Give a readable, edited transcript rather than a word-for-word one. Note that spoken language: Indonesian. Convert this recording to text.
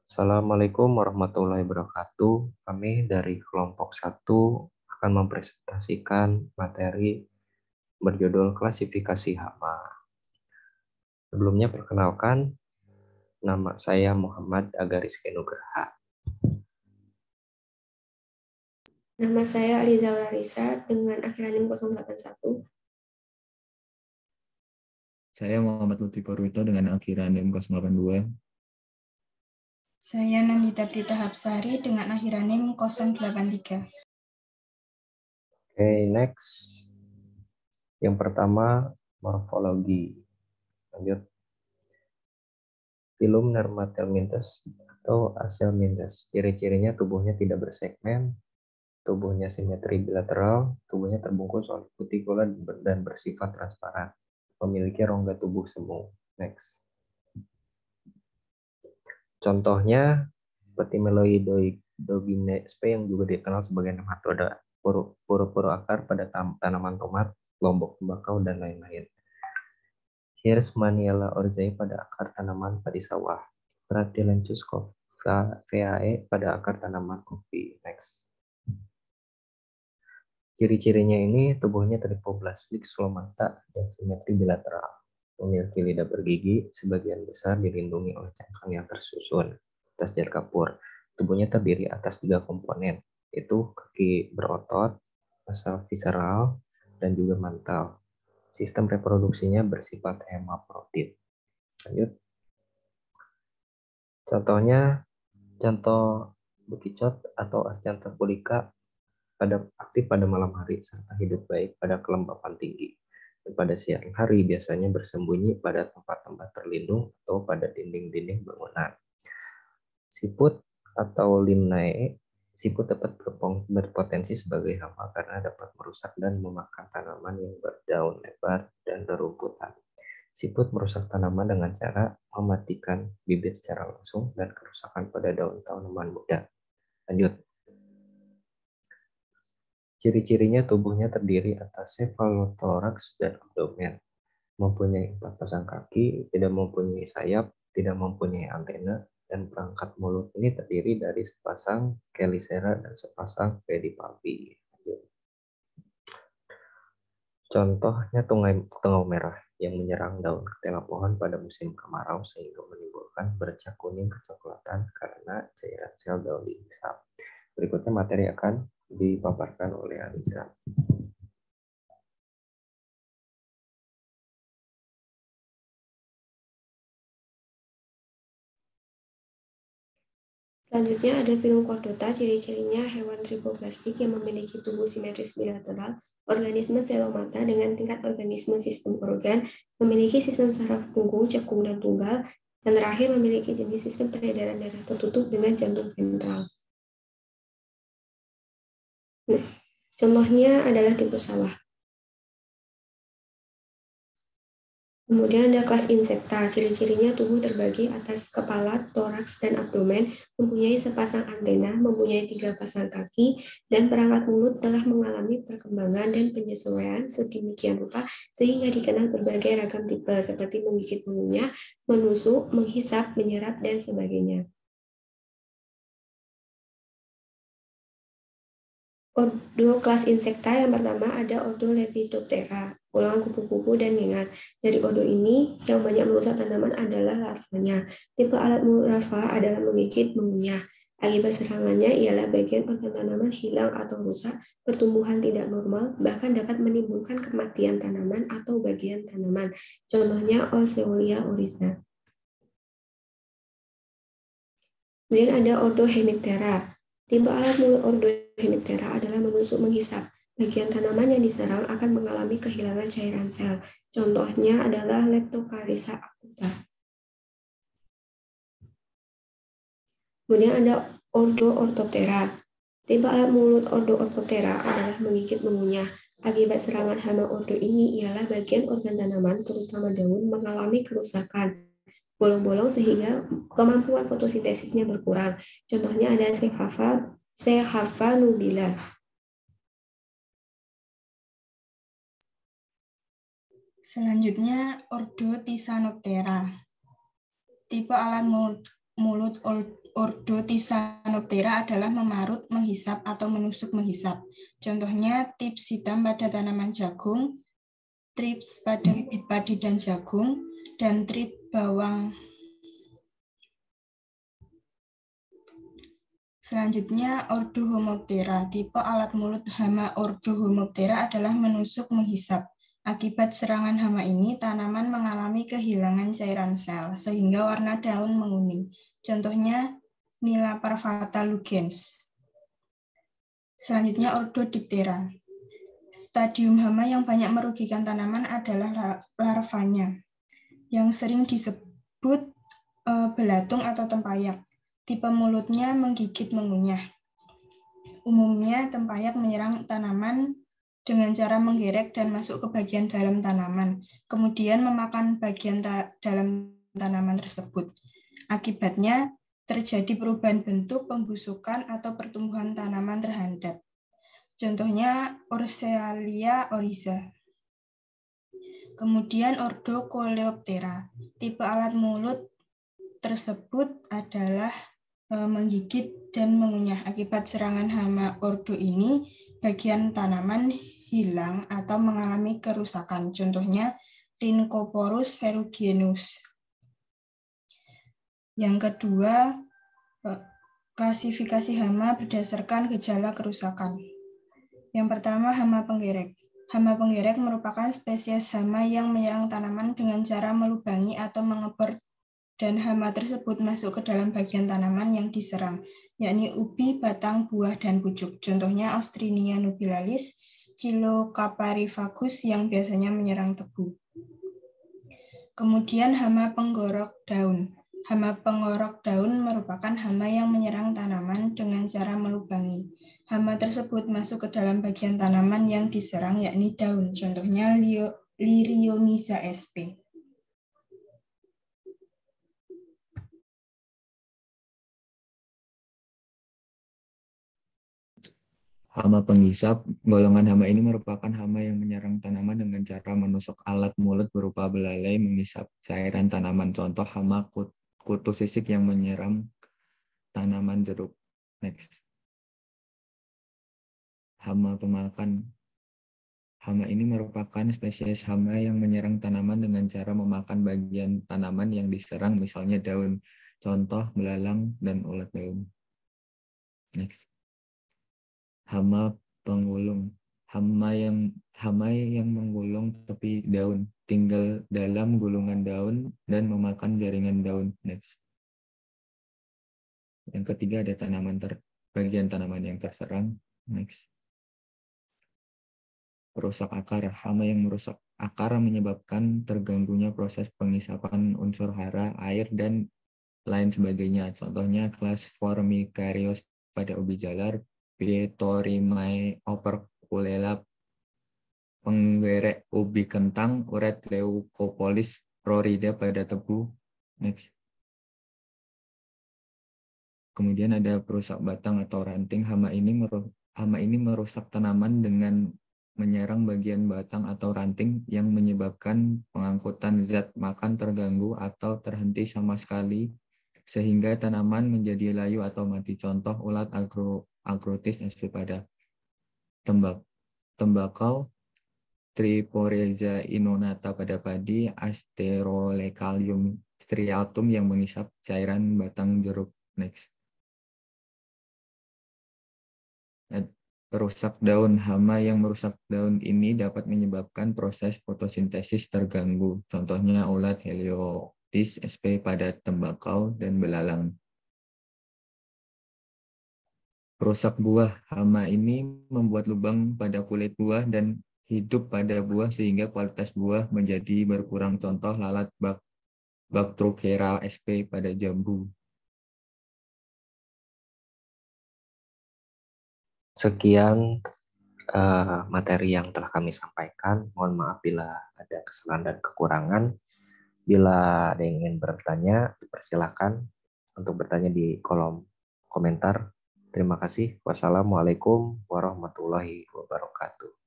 Assalamualaikum warahmatullahi wabarakatuh. Kami dari kelompok 1 akan mempresentasikan materi berjudul klasifikasi hama. Sebelumnya perkenalkan, nama saya Muhammad Agarizky Nugraha. Nama saya Aliza Larissa dengan akhiran NIM 081. Saya Muhammad Lutfi Purwito dengan akhiran NIM 082. Saya Nandita Prita Hapsari dengan akhiran NIM 083. Oke, next. Yang pertama, morfologi. Lanjut. Filum Nemathelminthes atau Acelminthes. Ciri-cirinya tubuhnya tidak bersegmen, tubuhnya simetri bilateral, tubuhnya terbungkus oleh kutikula dan bersifat transparan. Memiliki rongga tubuh semu. Next. Contohnya, Petimeloidogine sp yang juga dikenal sebagai nematoda, puru-puru akar pada tanaman tomat, lombok tembakau, dan lain-lain. Hirschmaniella oryzae pada akar tanaman padi sawah. Brachylenchus coffeae pada akar tanaman kopi. Next. Ciri-cirinya ini tubuhnya tripoblastik, stomata, dan simetri bilateral. Memiliki lidah bergigi, sebagian besar dilindungi oleh cangkang yang tersusun atas jar kapur. Tubuhnya terdiri atas 3 komponen, yaitu kaki berotot, massa visceral, dan juga mantel. Sistem reproduksinya bersifat hemaprotit. Lanjut. Contohnya, contoh bekicot atau Argenta pudica aktif pada malam hari serta hidup baik pada kelembapan tinggi. Dan pada siang hari biasanya bersembunyi pada tempat-tempat terlindung atau pada dinding-dinding bangunan. Siput atau Limnae, siput dapat berpotensi sebagai hama karena dapat merusak dan memakan tanaman yang berdaun lebar dan rerumputan. Siput merusak tanaman dengan cara mematikan bibit secara langsung dan kerusakan pada daun tanaman muda. Lanjut. Ciri-cirinya tubuhnya terdiri atas cephalothorax dan abdomen. Mempunyai 4 pasang kaki, tidak mempunyai sayap, tidak mempunyai antena, dan perangkat mulut ini terdiri dari sepasang chelicera dan sepasang pedipalpi. Contohnya tungau merah yang menyerang daun ketela pohon pada musim kemarau sehingga menimbulkan bercak kuning kecoklatan karena cairan sel daun dihisap. Berikutnya materi akan dipaparkan oleh Anissa. Selanjutnya ada Filum chordata, ciri-cirinya hewan tripoblastik yang memiliki tubuh simetris bilateral, organisme selomata dengan tingkat organisme sistem organ, memiliki sistem saraf punggung, cekung, dan tunggal, dan terakhir memiliki jenis sistem peredaran darah tertutup dengan jantung ventral. Nah, contohnya adalah tikus sawah. Kemudian ada kelas Insecta, ciri-cirinya tubuh terbagi atas kepala, toraks, dan abdomen, mempunyai sepasang antena, mempunyai 3 pasang kaki, dan perangkat mulut telah mengalami perkembangan dan penyesuaian sedemikian rupa sehingga dikenal berbagai ragam tipe seperti menggigit, mengunyah, menusuk, menghisap, menyerap, dan sebagainya. Ordo kelas Insecta yang pertama ada Ordo Lepidoptera, ulangan kupu-kupu dan ngengat. Dari ordo ini, yang banyak merusak tanaman adalah larvanya. Tipe alat mulut larva adalah menggigit, mengunyah. Akibat serangannya ialah bagian organ tanaman hilang atau rusak, pertumbuhan tidak normal, bahkan dapat menimbulkan kematian tanaman atau bagian tanaman. Contohnya Olseolia oryza. Kemudian ada Ordo Hemiptera. Tipe alat mulut Ordo Hemiptera adalah menusuk, menghisap. Bagian tanaman yang diserang akan mengalami kehilangan cairan sel. Contohnya adalah Leptocarissa acuta. Kemudian ada Ordo Orthoptera. Tipe alat mulut Ordo Orthoptera adalah menggigit, mengunyah. Akibat serangan hama ordo ini ialah bagian organ tanaman, terutama daun, mengalami kerusakan, bolong-bolong sehingga kemampuan fotosintesisnya berkurang. Contohnya ada Cephava nubila. Selanjutnya, Ordo Thysanoptera. Tipe alat mulut mulut ordo Thysanoptera adalah memarut, menghisap, atau menusuk menghisap. Contohnya tips hitam pada tanaman jagung, trips pada bibit padi dan jagung, dan trip bawang. Selanjutnya, Ordohomoptera. Tipe alat mulut hama Ordohomoptera adalah menusuk menghisap. Akibat serangan hama ini, tanaman mengalami kehilangan cairan sel, sehingga warna daun menguning. Contohnya, Nila parvata lugens. Selanjutnya, Ordodiptera. Stadium hama yang banyak merugikan tanaman adalah larvanya, yang sering disebut belatung atau tempayak. Tipe mulutnya menggigit mengunyah. Umumnya, tempayak menyerang tanaman dengan cara menggerek dan masuk ke bagian dalam tanaman, kemudian memakan bagian dalam tanaman tersebut. Akibatnya, terjadi perubahan bentuk, pembusukan, atau pertumbuhan tanaman terhadap. Contohnya, Orsealia oryza. Kemudian, Ordo Coleoptera. Tipe alat mulut tersebut adalah menggigit dan mengunyah. Akibat serangan hama ordo ini, bagian tanaman hilang atau mengalami kerusakan. Contohnya Rhynchoporus ferruginus. Yang kedua, klasifikasi hama berdasarkan gejala kerusakan. Yang pertama, hama penggerek. Hama penggerek merupakan spesies hama yang menyerang tanaman dengan cara melubangi atau mengebor, dan hama tersebut masuk ke dalam bagian tanaman yang diserang, yakni ubi, batang, buah, dan pucuk. Contohnya Austrinia nubilalis, Chilocapariphagus yang biasanya menyerang tebu. Kemudian hama penggorok daun. Hama penggorok daun merupakan hama yang menyerang tanaman dengan cara melubangi. Hama tersebut masuk ke dalam bagian tanaman yang diserang, yakni daun. Contohnya Liriomyza sp. Hama penghisap. Golongan hama ini merupakan hama yang menyerang tanaman dengan cara menusuk alat mulut berupa belalai menghisap cairan tanaman. Contoh hama kutu sisik yang menyerang tanaman jeruk. Next. Hama pemakan. Hama ini merupakan spesies hama yang menyerang tanaman dengan cara memakan bagian tanaman yang diserang, misalnya daun. Contoh belalang dan ulat daun. Next. Hama penggulung. Hama yang menggulung tepi daun, tinggal dalam gulungan daun dan memakan jaringan daun. Next. Yang ketiga ada bagian tanaman yang terserang. Next. Perusak akar. Hama yang merusak akar menyebabkan terganggunya proses penghisapan unsur hara, air, dan lain sebagainya. Contohnya kelas Formicarius pada ubi jalar, Pietorimae operculela, penggerek ubi kentang, Uret leucopolis prorida pada tebu. Next. Kemudian ada perusak batang atau ranting. Hama ini merusak tanaman dengan menyerang bagian batang atau ranting yang menyebabkan pengangkutan zat makan terganggu atau terhenti sama sekali, sehingga tanaman menjadi layu atau mati. Contoh ulat agrotis sp pada tembakau, Triporeza inonata pada padi, Asterolecalium striatum yang menghisap cairan batang jeruk. Next. Perusak daun. Hama yang merusak daun ini dapat menyebabkan proses fotosintesis terganggu. Contohnya ulat Heliotis sp pada tembakau dan belalang. Perusak buah. Hama ini membuat lubang pada kulit buah dan hidup pada buah sehingga kualitas buah menjadi berkurang. Contoh lalat Bactrochera sp pada jambu. Sekian materi yang telah kami sampaikan. Mohon maaf bila ada kesalahan dan kekurangan. Bila ada yang ingin bertanya, dipersilakan untuk bertanya di kolom komentar. Terima kasih. Wassalamualaikum warahmatullahi wabarakatuh.